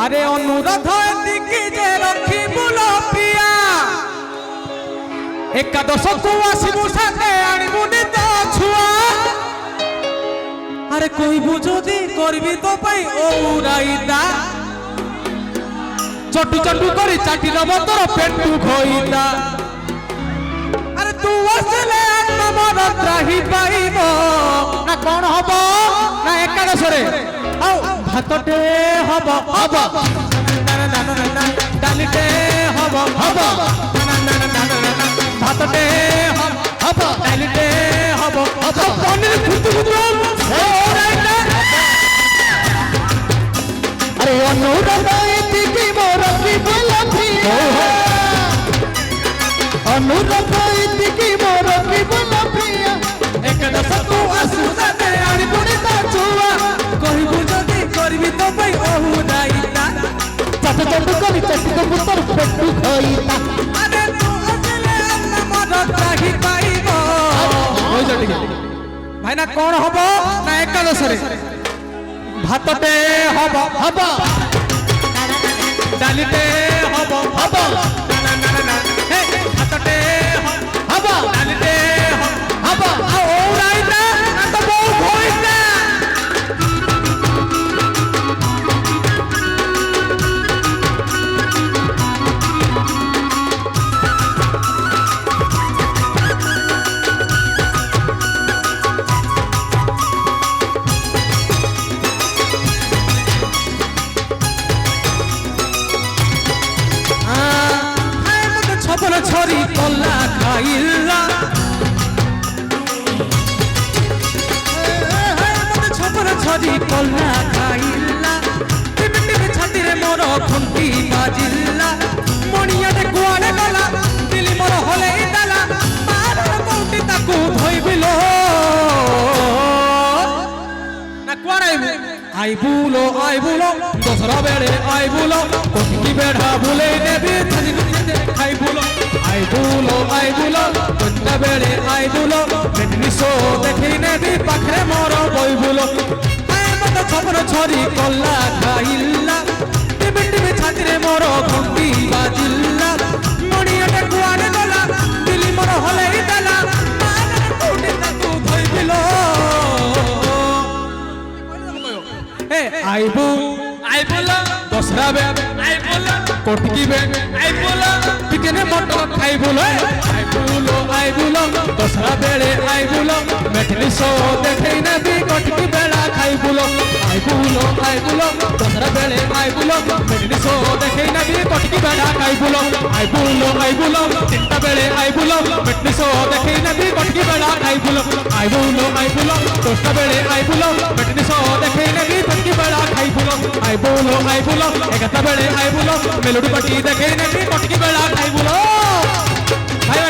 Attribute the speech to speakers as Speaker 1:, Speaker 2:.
Speaker 1: अरे अनुरोध एतिकी जे रखी बुलो पिया एकादश को आसिबु साथे आनिबुनी तो छुआ अरे कोई बुझोदी करबी तो पाई ओराइदा चटू चटू करी चाटी नब तोर पेटू खोइदा अरे तू असले आत्मर त्राही पाइबो ना कोन हबो ना एकादश रे आउ भातटे हबो हबो डालिटे हबो हबो भातटे हबो डालिटे हबो हबो पनीर फुटु फुटु ओराइदा
Speaker 2: अरे अनुरोध एतिकी मोर की बुलफिया अनुरोध एतिकी मोर की बुलफिया
Speaker 1: एकादश को आसुदाते आनिबुनी तो छुआ कहबु जदी करबी तो पई ओहुदाइता
Speaker 2: चट चट करी चट को पुतर पेटू खोइता
Speaker 1: अरे तू असले आत्मर त्राही पाइबो होय जटी भाई ना कोन हबो ना एकादश रे भातटे हबो हबो डालिटे हबो हबो हे भातटे हबो डालिटे हबो आ ओराइदा ना तो बहु होइदा छरी कला खाइला मते छपर छरी कला खाइला टिम टिम छाती रे मोर खुंटी बाजिला मणिया रे कुआडे गला दिली मोर हले दाला मार कोटी ताकू धोइबिलो ना कुआडे आइबुलो दसरा बेड़े आइबुलो कोटी बेढ़ा भूले नेबी थाजी खाइबुलो आइबुलो कोटा बेड़े आइबुलो बेटनी सो देखी नेबी पाखरे मोर बइबुलो आय मत छपर छरी कला खाइला टिम टिम छाती रे मोर घंटी बाजिला मणिया रे कुआडे गला दिली मोर हले दाला मार कोटी ताकू धोइबिलो आइबुला दसरा बे आइबुला कोटकी बे आइबुला पिकने मटन खाइबुलो आइबुलो दसरा बेड़े आइबुलो मेठली सो देखै ना भी कोटकी बेड़ा खाइबुलो आइबुलो दसरा बेड़े आइबुलो मेठली सो देखै ना भी कोटकी बेड़ा खाइबुलो आइबुलो चिंता बेड़े आइबुलो मेठली सो देखै ना भी कोटकी बेड़ा खाइबुलो आइबुलो दसरा बेड़े आइबुलो मेठली सो देखै ना भी कोटकी बेड़ा खाइबुलो आइबुलो एगारटा बेड़े आइबुलो मेलोडी पट्टी देखै ना भी कोटकी बेड़ा खाइबुलो।